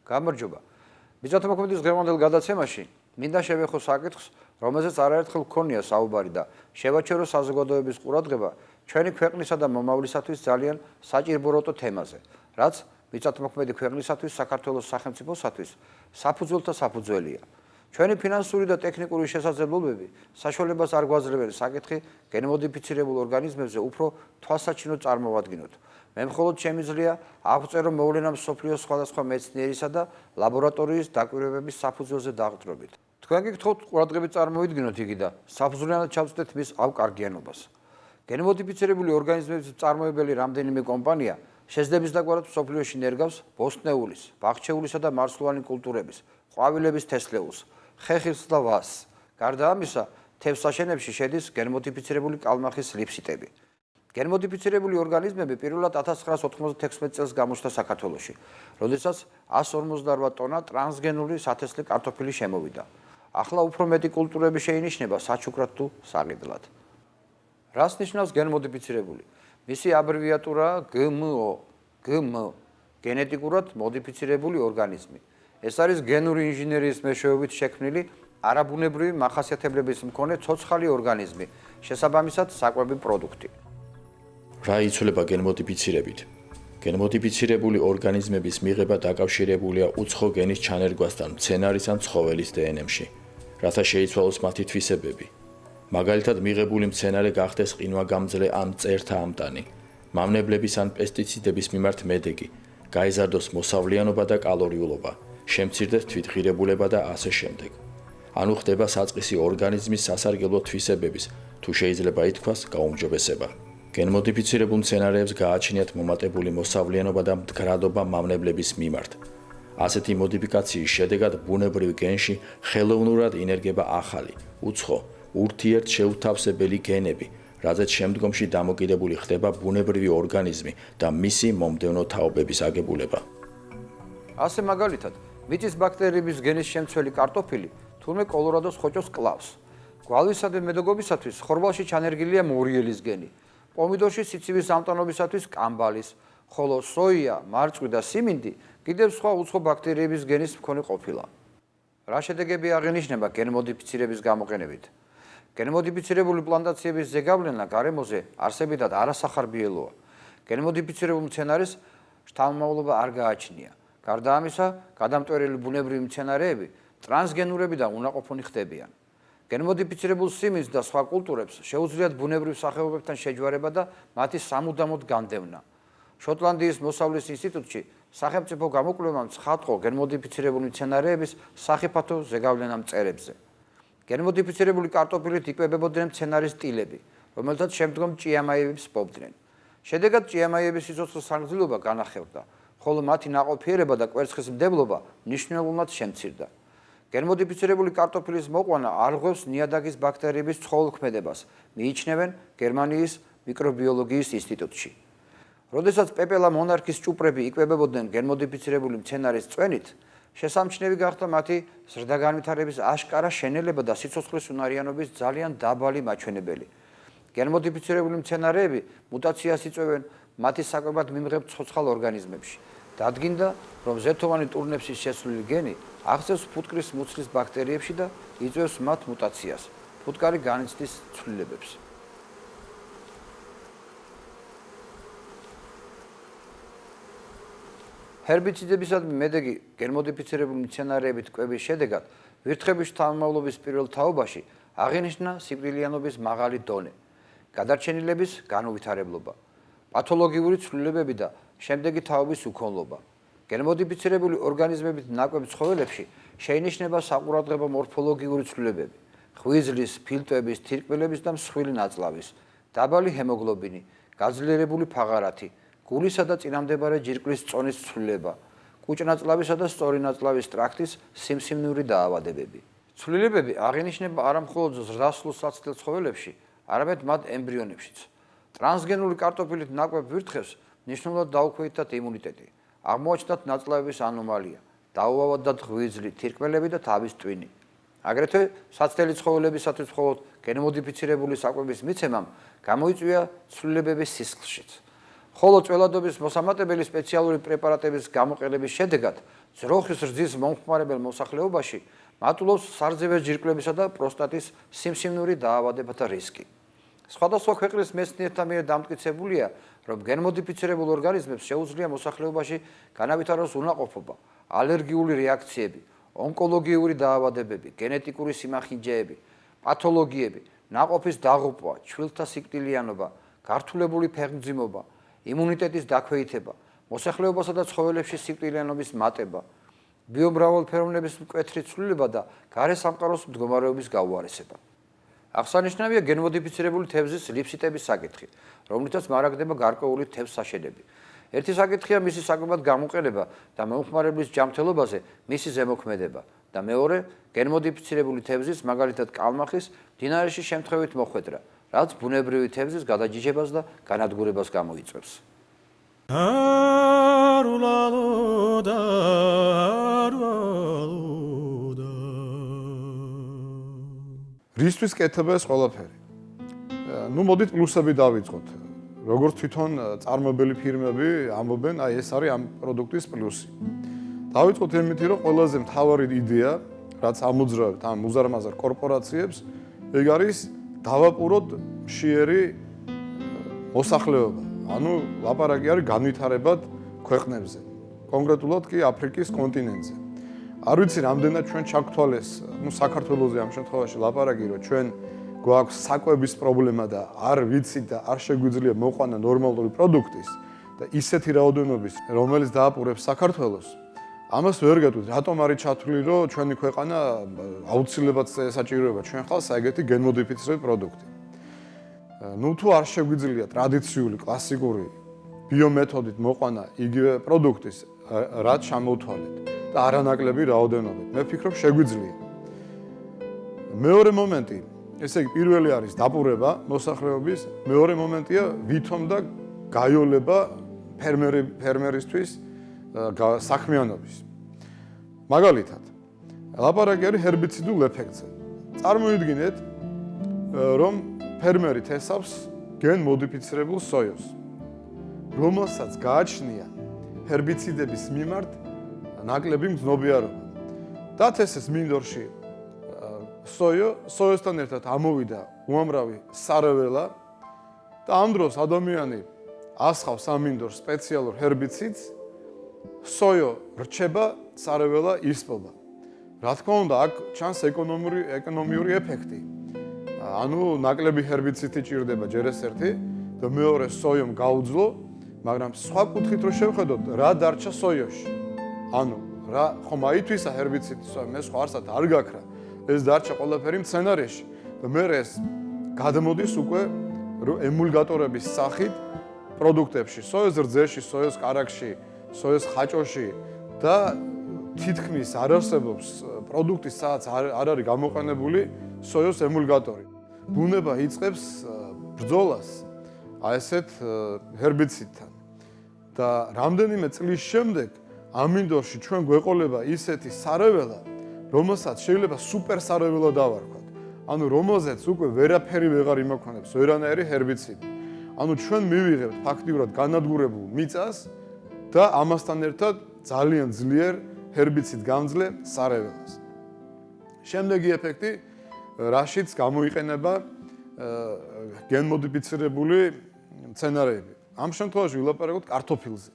გამარჯობა. მიწათმოქმედების დღევანდელ გადაცემაში მინდა შევეხო საკითხს, რომელზეც არაერთხელ გქონია საუბარი და შევაჩერო საზოგადოების ყურადღება ჩვენი ქვეყნისა და მომავლისათვის ძალიან საჭიროებო თემაზე, რაც მიწათმოქმედი ქვეყნისათვის, საქართველოს სახელმწიფოსათვის საფუძველთა საფუძველია. ჩვენი ფინანსური და ტექნიკური შესაძლებლობები საშუალებას არ გვაძლევენ საკითხი გენმოდიფიცირებულ ორგანიზმებზე უფრო თვალსაჩინოდ წარმოვადგინოთ. მე მხოლოდ შემიძლია აღწერო მოვლენა მსოფლიოს სხვადასხვა მეცნიერისა და ლაბორატორიის დაკვირვებების საფუძველზე დაყრდნობით. თქვენ გითხოვთ ყურადღებით წარმოვიდგინოთ იგი და საფუძვლიანად ჩავწვდეთ მის ავკარგიანობას. გენმოდიფიცირებული ორგანიზმების მწარმოებელი რამდენიმე კომპანია შეძლებს დაგვარად მსოფლიოში ნერგავს ბოსტნეულის, ბაღჩეულისა და მარცვლოვანი კულტურების, ყვავილების თესლეულს, ხეხილს და ვაზს. გარდა ამისა, თევზსაშენებში შედის გენმოდიფიცირებული კალმახის ლიფსიტები. გენმოდიფიცირებული ორგანიზმები პირველად 1996 წელს გამოჩნდა საქართველოში, როდესაც 158 ტონა ტრანსგენული სათესლე კარტოფილი შემოვიდა. ახლა უფრო მეტი კულტურები შეინიშნება საჩუქრად თუ საყიდლად. რას ნიშნავს გენმოდიფიცირებული? მისი აბრევიატურაა GMO, გენეტიკურად მოდიფიცირებული ორგანიზმი. ეს არის გენური ინჟინერიის მეშვეობით შექმნილი არაბუნებრივი მახასიათებლების მქონე ცოცხალი ორგანიზმი, შესაბამისად საკვები პროდუქტი. რა იცვლება გენმოდიფიცირებით? გენმოდიფიცირებული ორგანიზმების მიღება დაკავშირებულია უცხო გენის ჩანერგვასთან მცენარის ან ცხოველის დნმ-ში, რათა შეიცვალოს მათი თვისებები. მაგალითად, მიღებული მცენარე გახდეს ყინვაგამძლე ან მწერთა ამტანი, მავნებლების ან პესტიციდების მიმართ მედეგი, გაიზარდოს მოსავლიანობა და კალორიულობა, შემცირდეს თვითღირებულება და ასე შემდეგ. ანუ ხდება საწყისი ორგანიზმის სასარგებლო თვისებების, თუ შეიძლება ითქვას, გაუმჯობესება. გენმოდიფიცირებულ მცენარეებს გააჩნიათ მომატებული მოსავლიანობა და მდგრადობა მავნებლების მიმართ. ასეთი მოდიფიკაციის შედეგად ბუნებრივ გენში ხელოვნურად ინერგება ახალი, უცხო, ურთიერთშეუთავსებელი გენები, რაზეც შემდგომში დამოკიდებული ხდება ბუნებრივი ორგანიზმი და მისი მომდევნო თაობების აგებულება. ასე მაგალითად, მიწის ბაქტერიების გენის შემცველი კარტოფილი თურმე კოლორადოს ხოჭოს კლავს. გვალვისა და მედოგობისათვის ხორბალში ჩანერგილია მორიელის გენი. პომიდორში სიცივის ამტანობისათვის კამბალის, ხოლო სოია, მარწყვი და სიმინდი კიდევ სხვა უცხო ბაქტერიების გენის მქონე ყოფილა. რა შედეგები აღინიშნება გენმოდიფიცირების გამოყენებით? გენმოდიფიცირებული პლანტაციების ზეგავლენა გარემოზე არსებითად არასახარბიელოა. გენმოდიფიცირებულ მცენარეს შთამომავლობა არ გააჩნია. გარდა ამისა, გადამტვერილი ბუნებრივი მცენარეები ტრანსგენურები და უნაყოფონი ხდებიან. გენმოდიფიცირებულ სიმინდს და სხვა კულტურებს შეუძლიათ ბუნებრივ სახეობებთან შეჯვარება და მათი სამუდამოდ განდევნა. შოტლანდიის მოსავლის ინსტიტუტში სახელმწიფო გამოკვლევამ ცხადყო გენმოდიფიცირებული მცენარეების სახიფათო ზეგავლენა მწერებზე. გენმოდიფიცირებული კარტოფილით იკვებებოდნენ მცენარის ტილები, რომელთაც შემდგომ ჭიამაიებს პოვდნენ. შედეგად ჭიამაიების სიცოცხლის საგრძელობა განახევდა, ხოლო მათი ნაყოფიერება და კვერცხის მდებლობა მნიშვნელოვნად შემცირდა. გენმოდიფიცირებული კარტოფილის მოყვანა არღვევს ნიადაგის ბაქტერიების ცხოველქმედებას, მიიჩნევენ გერმანიის მიკრობიოლოგიის ინსტიტუტში. როდესაც პეპელა მონარქის ჭუპრები იკვებებოდნენ გენმოდიფიცირებული მცენარის წვენით, შესამჩნევი გახდა მათი ზრდაგანვითარების აშკარა შენელება და სიცოცხლის უნარიანობის ძალიან დაბალი მაჩვენებელი. გენმოდიფიცირებული მცენარეები მუტაციას იწვევენ მათი საკვებად მიმღებ ცოცხალ ორგანიზმებში. დადგინდა, რომ ზეთოვანი ტურნეფსის შესვლილი გენი აღწევს ფუტკრის მუცლის ბაქტერიებში და იწვევს მათ მუტაციას, ფუტკარი განიცდის ცვლილებებს. ჰერბიციდებისადმი მედეგი გენმოდიფიცირებული მცენარეებით კვების შედეგად ვირთხების შთამომავლობის პირველ თაობაში აღინიშნა სიკვდილიანობის მაღალი დონე, გადარჩენილების განუვითარებლობა, პათოლოგიური ცვლილებები და შემდეგი თაობის უქონლობა. გენმოდიფიცირებული ორგანიზმებით ნაკვებ ცხოველებში შეინიშნება საყურადღებო მორფოლოგიური ცვლილებები, ღვიძლის, ფილტვების, თირკმელების და მსხვილი ნაწლავის, დაბალი ჰემოგლობინი, გაძლიერებული ფაღარათი, გულისა და წინამდებარე ჯირკვლის წონის ცვლილება, კუჭნაწლავისა და სწორი ნაწლავის ტრაქტის სიმსივნური დაავადებები. ცვლილებები აღინიშნება არა მხოლოდ ზრდასრულ საცდელ ცხოველებში, არამედ მათ ემბრიონებშიც. ტრანსგენული კარტოფილით ნაკვებ ვირთხებს მნიშვნელოვნად დაუქვეითდათ იმუნიტეტი. აღმოაჩნდათ ნაწლავების ანომალია, დაუავადდათ ღვიძლი, თირკმელები და თავის ტვინი. აგრეთვე საცდელი ცხოველებისათვის მხოლოდ გენმოდიფიცირებული საკვების მიცემამ გამოიწვია ცვლილებების სისხლშიც. ხოლო წველადობის მოსამატებელი სპეციალური პრეპარატების გამოყენების შედეგად ძროხის რძის მომხმარებელ მოსახლეობაში მატულობს სარძევე ჯირკვლებისა და პროსტატის სიმსივნური დაავადებათა რისკი. სხვადასხვა ქვეყნის მეცნიერთა მიერ დამტკიცებულია, რომ გენმოდიფიცირებულ ორგანიზმებს შეუძლია მოსახლეობაში განავითაროს უნაყოფობა, ალერგიული რეაქციები, ონკოლოგიური დაავადებები, გენეტიკური სიმახინჯეები, პათოლოგიები, ნაყოფის დაღუპვა, ჩვილთა სიკვდილიანობა, გართულებული ფეხმძიმობა, იმუნიტეტის დაქვეითება, მოსახლეობასა და ცხოველებში სიკვდილიანობის მატება, ბიომრავალფეროვნების მკვეთრი ცვლილება და გარე სამყაროს მდგომარეობის გაუარესება. აღსანიშნავია გენმოდიფიცირებული თევზის ლიფსიტების საკითხი, რომლითაც მარაგდება გარკვეული თევზსაშენები. ერთი საკითხია მისი საკმაოდ გამოყენება და მომხმარებლის ჯანმრთელობაზე მისი ზემოქმედება და მეორე გენმოდიფიცირებული თევზის, მაგალითად კალმახის, მდინარეში შემთხვევით მოხვედრა, რაც ბუნებრივი თევზის გადაჯიჯებას და განადგურებას გამოიწვევს. რისთვის კეთება ეს ყველაფერი? მოდით პლუსები დავიწყოთ. როგორც თვითონ წარმოებელი ფირმები ამბობენ, აი ეს არის ამ პროდუქტის პლუსი. დავიწყოთ იმითი, რომ ყველაზე მთავარი იდეა, რაც ამოძრავებთ ამ უზარმაზარ კორპორაციებს, ეგ არის დავაპუროთ მშიერი მოსახლეობა. ანუ ლაპარაკი არის განვითარებად ქვეყნებზე. კონკრეტულად კი აფრიკის კონტინენტზე. არ ვიცი რამდენად ჩვენ ჩაგთვალეს, საქართველოზე ამ შემთხვევაში ლაპარაკი, რომ ჩვენ გვაქვს საკვების პრობლემა და არ ვიცით და არ შეგვიძლია მოყვანა ნორმალური პროდუქტის და ისეთი რაოდენობის, რომელიც დააპურებს საქართველოს. ამას ვერ გეტყვით, რატომ არის ჩათვლილი, რომ ჩვენი ქვეყანა აუცილებლად საჭიროება ჩვენ ხალხს ეგეთი გენმოდიფიცირებული პროდუქტი. თუ არ შეგვიძლია ტრადიციული, კლასიკური ბიომეთოდით მოყვანა იგივე პროდუქტის, რაც შემოვთვალეთ და არანაკლები რაოდენობით. მე ვფიქრობ, შეგვიძლია. მეორე მომენტი, ესე იგი პირველი არის დაპურება მოსახლეობის, მეორე მომენტია ვითომ და გაიოლება ფერმერისთვის საქმიანობის. მაგალითად, ლაპარაკი არის ჰერბიციდულ ეფექტზე. წარმოიდგინეთ, რომ ფერმერი თესავს გენმოდიფიცირებულ სოიოს, რომელსაც გააჩნია ჰერბიციდების მიმართ ნაკლები მგრძნობიარობა. დათესეს მინდორში სოიოსთან ერთად ამოვიდა უამრავი სარეველა და ამ დროს ადამიანი ასხავს ამ მინდორს სპეციალურ ჰერბიციდს, სოიო რჩება, სარეველა ისპობა. რა თქმა უნდა, აქ ჩანს ეკონომიური ეფექტი. ანუ ნაკლები ჰერბიციდი ჭირდება ჯერ ეს ერთი და მეორე სოიომ გაუძლო, მაგრამ სხვა კუთხით რო შევხედოთ, რა დარჩა სოიოში. ანუ რა ხომ აითვისა ჰერბიციდი სოიო, მე სხვა არსად არ გაქრა. ეს დარჩა ყველაფერი მცენარეში და მე ეს გადმოდის უკვე ემულგატორების სახით პროდუქტებში, სოიოს რძეში, სოიოს კარაქში, სოიოს ხაჭოში და თითქმის არ არსებობს პროდუქტი, სადაც არ არის გამოყენებული სოიოს ემულგატორი. ბუნება იწყებს ბრძოლას აი ესეთ ჰერბიციდთან და რამდენიმე წლის შემდეგ ამინდორში ჩვენ გვეყოლება ისეთი სარეველა, რომელსაც შეიძლება სუპერ სარეველა დავარქვათ. ანუ რომელზეც უკვე ვერაფერი ვეღარ იმოქმედებს, ვერანაირი ჰერბიციდი. ანუ ჩვენ მივიღებთ ფაქტიურად განადგურებულ მიწას და ამასთან ერთად ძალიან ძლიერ ჰერბიციდგამძლე სარეველას. შემდეგი ეფექტი, რაშიც გამოიყენება გენმოდიფიცირებული მცენარეები. ამ შემთხვევაში ვილაპარაკოთ კარტოფილზე.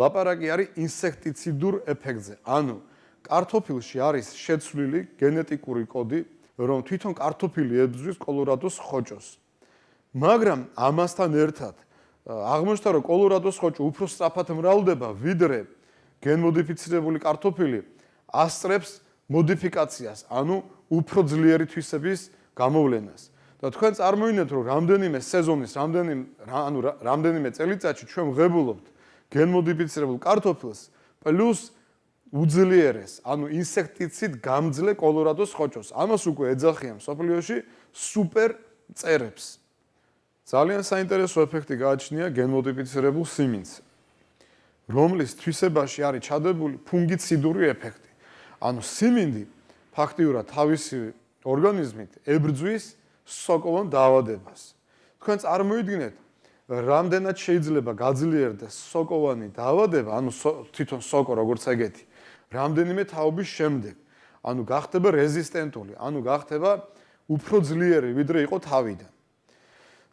ლაპარაკი არის ინსექტიციდურ ეფექტზე. ანუ კარტოფილში არის შეცვლილი გენეტიკური კოდი, რომ თვითონ კარტოფილი ებრძვის კოლორადოს ხოჭოს. მაგრამ ამასთან ერთად აღმოჩნდა, რომ კოლორადოს ხოჭო უფრო სწრაფად მრავლდება, ვიდრე გენმოდიფიცირებული კარტოფილი ასწრებს მოდიფიკაციას, ანუ უფრო ძლიერი თვისების გამოვლენას. და თქვენ წარმოიდგინეთ, რომ რამდენიმე სეზონის, რამდენიმე წელიწადში ჩვენ ვღებულობთ გენმოდიფიცირებულ კარტოფილს პლუს უძლიერეს, ანუ ინსექტიციდ გამძლე კოლორადოს ხოჭოს. ამას უკვე ეძახიან მსოფლიოში სუპერ მწერებს. ძალიან საინტერესო ეფექტი გააჩნია გენმოდიფიცირებულ სიმინდს, რომლის თვისებაში არის ჩადებული ფუნგიციდური ეფექტი. ანუ სიმინდი ფაქტიურად თავისი ორგანიზმით ებრძვის სოკოვან დაავადებას. თქვენ წარმოიდგინეთ, რამდენად შეიძლება გაძლიერდეს სოკოვანი დაავადება, ანუ თვითონ სოკო როგორც ეგეთი, რამდენიმე თაობის შემდეგ, ანუ გახდება რეზისტენტული, ანუ გახდება უფრო ძლიერი, ვიდრე იყო თავიდან.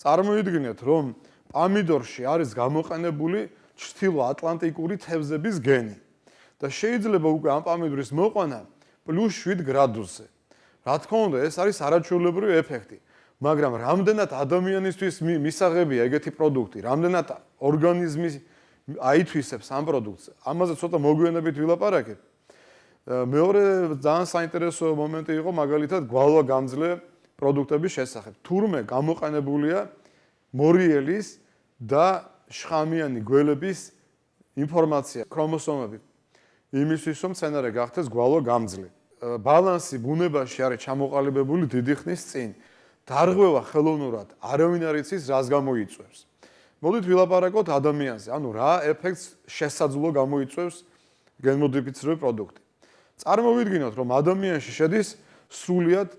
წარმოიდგინეთ, რომ პამიდორში არის გამოყენებული ჩრდილო ატლანტიკური თევზების გენი და შეიძლება უკვე ამ პამიდორის მოყვანა +7 გრადუსზე. რა თქმა უნდა, ეს არის არაჩვეულებრივი ეფექტი, მაგრამ რამდენად ადამიანისთვის მისაღებია ეგეთი პროდუქტი, რამდენად ორგანიზმი აითვისებს ამ პროდუქტს, ამაზე ცოტა მოგვიანებით ვილაპარაკებ. მეორე ძალიან საინტერესო მომენტი იყო მაგალითად გვალვაგამძლე პროდუქტების შესახებ. თურმე გამოყენებულია მორიელის და შხამიანი გველების ინფორმაცია, ქრომოსომები, იმისთვის რომ მცენარე გახდეს გვალვაგამძლე. ბალანსი ბუნებაში არის ჩამოყალიბებული დიდი ხნის წინ. დარღვევა ხელოვნურად არავინ არ იცის რას გამოიწვევს. მოდით ვილაპარაკოთ ადამიანზე, ანუ რა ეფექტს შესაძლო გამოიწვევს გენმოდიფიცირებული პროდუქტი. წარმოვიდგინოთ, რომ ადამიანში შედის სრულიად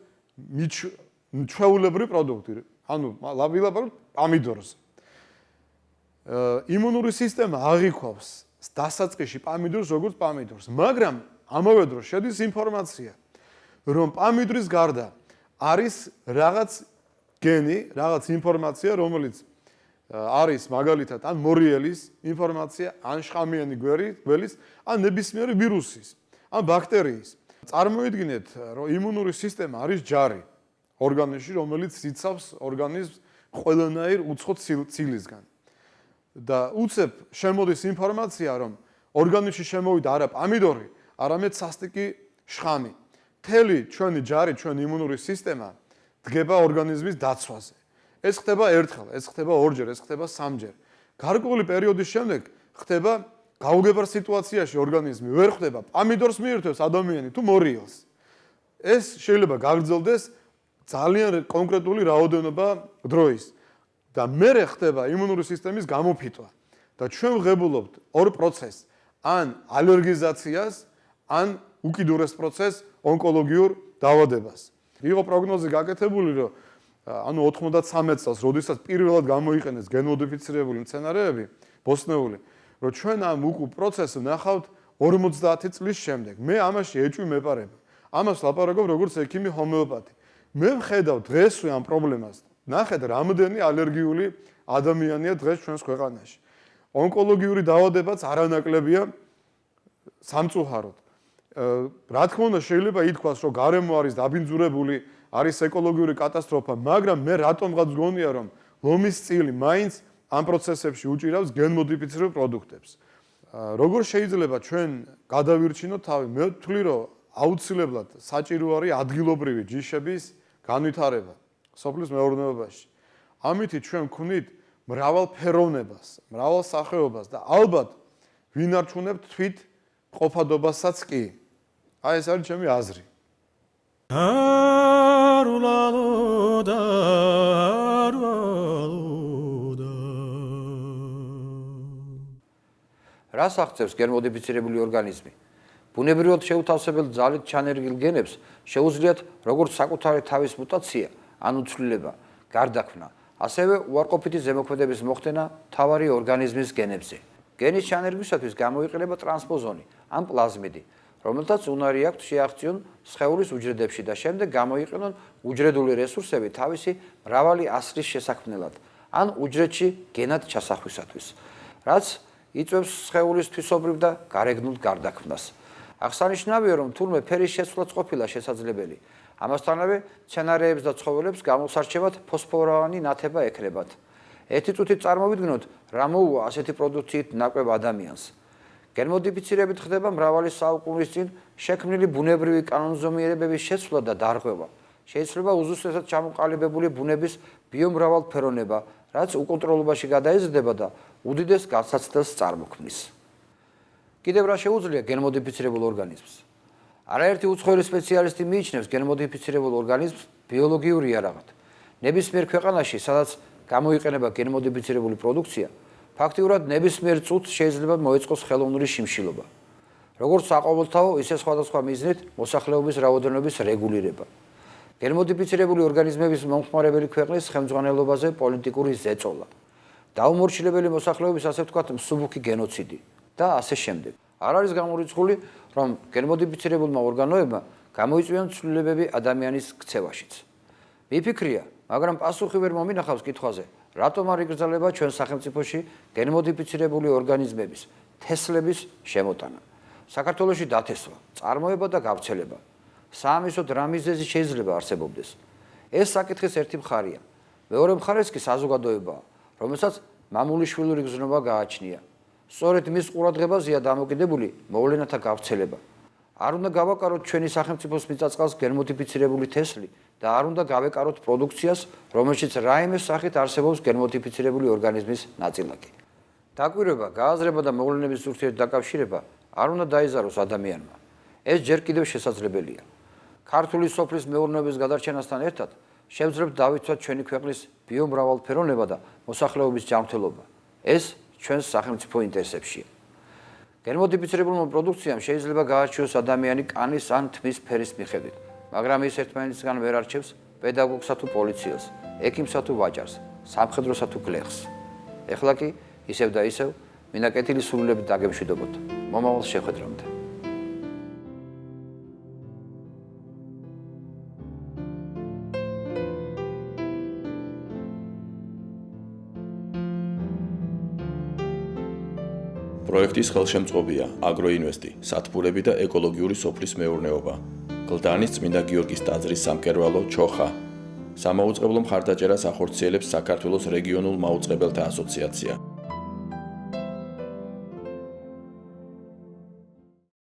ჩვეულებრივი პროდუქტი, ანუ ვილაპარაკოთ პამიდორზე. იმუნური სისტემა აღიქვავს დასაწყისში პამიდორს როგორც პამიდორს, მაგრამ ამავე დროს შედის ინფორმაცია, რომ პამიდორის გარდა არის რაღაც გენი, რაღაც ინფორმაცია, რომელიც არის მაგალითად ან მორიელის ინფორმაცია, ან შხამიანი გველის, ან ნებისმიერი ვირუსის, ან ბაქტერიის. წარმოიდგინეთ, რომ იმუნური სისტემა არის ჯარი ორგანიზმში, რომელიც იცავს ორგანიზმს ყველანაირ უცხო ცილისგან. და უცებ შემოდის ინფორმაცია, რომ ორგანიზმში შემოვიდა არა პამიდორი, არამედ სასტიკი შხამი. მთელი ჩვენი ჯარი, ჩვენი იმუნური სისტემა დგება ორგანიზმის დაცვაზე. ეს ხდება ერთხელ, ეს ხდება ორჯერ, ეს ხდება სამჯერ. გარკვეული პერიოდის შემდეგ ხდება გაუგებარ სიტუაციაში ორგანიზმი ვერ ხვდება პამიდორს მიირთვევს ადამიანი თუ მორიელს. ეს შეიძლება გაგრძელდეს ძალიან კონკრეტული რაოდენობა დროის და მერე ხდება იმუნური სისტემის გამოფიტვა და ჩვენ ვღებულობთ ორ პროცესს, ან ალერგიზაციას, ან უკიდურეს პროცესს ონკოლოგიურ დაავადებას. იყო პროგნოზი გაკეთებული, რომ ანუ 93 წელს, როდესაც პირველად გამოიყენეს გენმოდიფიცირებული მცენარეები, ბოსტნეული, რომ ჩვენ ამ პროცესს ვნახავთ 50 წლის შემდეგ. მე ამაში ეჭვი მეპარება. ამას ლაპარაკობ როგორც ექიმი ჰომეოპათი. მე ვხედავ დღესვე ამ პრობლემას. ნახეთ, რამდენი ალერგიული ადამიანია დღეს ჩვენს ქვეყანაში. ონკოლოგიური დაავადებაც არანაკლებია სამწუხაროდ. რა თქმა უნდა, შეიძლება ითქვას, რომ გარემო არის დაბინძურებული, არის ეკოლოგიური კატასტროფა, მაგრამ მე რატომღაც გონია, რომ ლომის წილი მაინც ამ პროცესებში უჭირავს გენმოდიფიცირებულ პროდუქტებს. როგორ შეიძლება ჩვენ გადავირჩინოთ თავი? მე ვთვლი, რომ აუცილებლად საჭირო არის ადგილობრივი ჯიშების განვითარება სოფლის მეურნეობაში. ამით ჩვენ ვქვნით მრავალფეროვნებას, მრავალ სახეობას და ალბათ ვინარჩუნებთ თვით ყოფადობასაც კი. აი ეს არის ჩემი აზრი. რას აღწევს გენმოდიფიცირებული ორგანიზმი? ბუნებრივად შეუთავსებელ ძალით ჩანერგილ გენებს შეუძლიათ როგორც საკუთარი თავის მუტაცია, ანუ ცვლილება, გარდაქმნა, ასევე უარყოფითი ზემოქმედების მოხდენა მთავარი ორგანიზმის გენებზე. გენის ჩანერგვისათვის გამოიყენება ტრანსპოზონი ან პლაზმიდი, რომელთაც უნარი აქვთ შეაღწიონ სხეულის უჯრედებში და შემდეგ გამოიყენონ უჯრედული რესურსები თავისი მრავალი ასლის შესაქმნელად ან უჯრედში გენად ჩასახვისათვის, რაც იწვევს სხეულის თვისობრივ და გარეგნულ გარდაქმნას. აღსანიშნავია, რომ თურმე ფერის შეცვლაც ყოფილა შესაძლებელი. ამასთანავე მცენარეებს და ცხოველებს გამოსარჩევად ფოსფოროვანი ნათება ექნებათ. ერთი წუთით წარმოვიდგინოთ, რა მოუვა ასეთი პროდუქციით ნაკვებ ადამიანს. გენმოდიფიცირებით ხდება მრავალი საუკუნის წინ შექმნილი ბუნებრივი კანონზომიერებების შეცვლა და დარღვევა. შეიძლება უზუსტად ჩამოყალიბებული ბუნების ბიომრავალფეროვნება, რაც უკონტროლობაში გადაიზრდება და უდიდეს განსაცდელს წარმოქმნის. კიდევ რა შეუძლია გენმოდიფიცირებულ ორგანიზმს? არაერთი უცხოელი სპეციალისტი მიიჩნევს გენმოდიფიცირებულ ორგანიზმს ბიოლოგიურ იარაღად. ნებისმიერ ქვეყანაში, სადაც გამოიყენება გენმოდიფიცირებული პროდუქცია, ფაქტიურად ნებისმიერ წუთს შეიძლება მოეწყოს ხელოვნური შიმშილობა. როგორც საყოველთაო, ისე სხვადასხვა მიზნით მოსახლეობის რაოდენობის რეგულირება. გენმოდიფიცირებული ორგანიზმების მომხმარებელი ქვეყნის ხელმძღვანელობაზე პოლიტიკური ზეწოლა. დაუმორჩილებელი მოსახლეობის ასე ვთქვათ მსუბუქი გენოციდი და ასე შემდეგ. არ არის გამორიცხული, რომ გენმოდიფიცირებულმა ორგანოებმა გამოიწვიონ ცვლილებები ადამიანის ქცევაშიც. მიფიქრია, მაგრამ პასუხი ვერ მომინახავს კითხვაზე, რატომ არ იგრძელება ჩვენ სახელმწიფოში გენმოდიფიცირებული ორგანიზმების თესლების შემოტანა. საქართველოში დათესვა, წარმოება და გავრცელება. საამისო დრამიზეზი შეიძლება არსებობდეს. ეს საკითხის ერთი მხარეა. მეორე მხარეს კი საზოგადოებაა, რომელსაც მამულიშვილური გზნობა გააჩნია. სწორედ მის ყურადღებაზეა დამოკიდებული მოვლენათა გავრცელება. არ უნდა გავაკაროთ ჩვენი სახელმწიფოს მიწა-წყალს გენმოდიფიცირებული თესლი და არ უნდა გავეკაროთ პროდუქციას, რომელშიც რაიმე სახით არსებობს გენმოდიფიცირებული ორგანიზმის ნაწილაკი. დაკვირვება, გააზრება და მოვლენების ურთიერთდაკავშირება არ უნდა დაიზაროს ადამიანმა. ეს ჯერ კიდევ შესაძლებელია. ქართული სოფლის მეურნეობის გადარჩენასთან ერთად შევძლებთ დავიცვათ ჩვენი ქვეყნის ბიომრავალფეროვნება და მოსახლეობის ჯანმრთელობა. ეს ჩვენს სახელმწიფო ინტერესებშია. გენმოდიფიცირებულმა პროდუქციამ შეიძლება გაარჩიოს ადამიანი კანის ან თმის ფერის მიხედვით, მაგრამ ის ერთმანეთისგან ვერ არჩევს პედაგოგსა თუ პოლიციელს, ექიმსა თუ ვაჭარს, სამხედროსა თუ გლეხს. ეხლა კი ისევ და ისევ მინდა კეთილი სულელებით დაგემშვიდობოთ. მომავალ შეხვედრამდე. პროექტის ხელშემწყობია აგროინვესტი, სათბურები და ეკოლოგიური სოფლის მეურნეობა. გლდანის წმინდა გიორგის ტაძრის სამკერვალო ჩოხა. სამაუწყებლო მხარდაჭერას ახორციელებს საქართველოს რეგიონულ მაუწყებელთა ასოციაცია.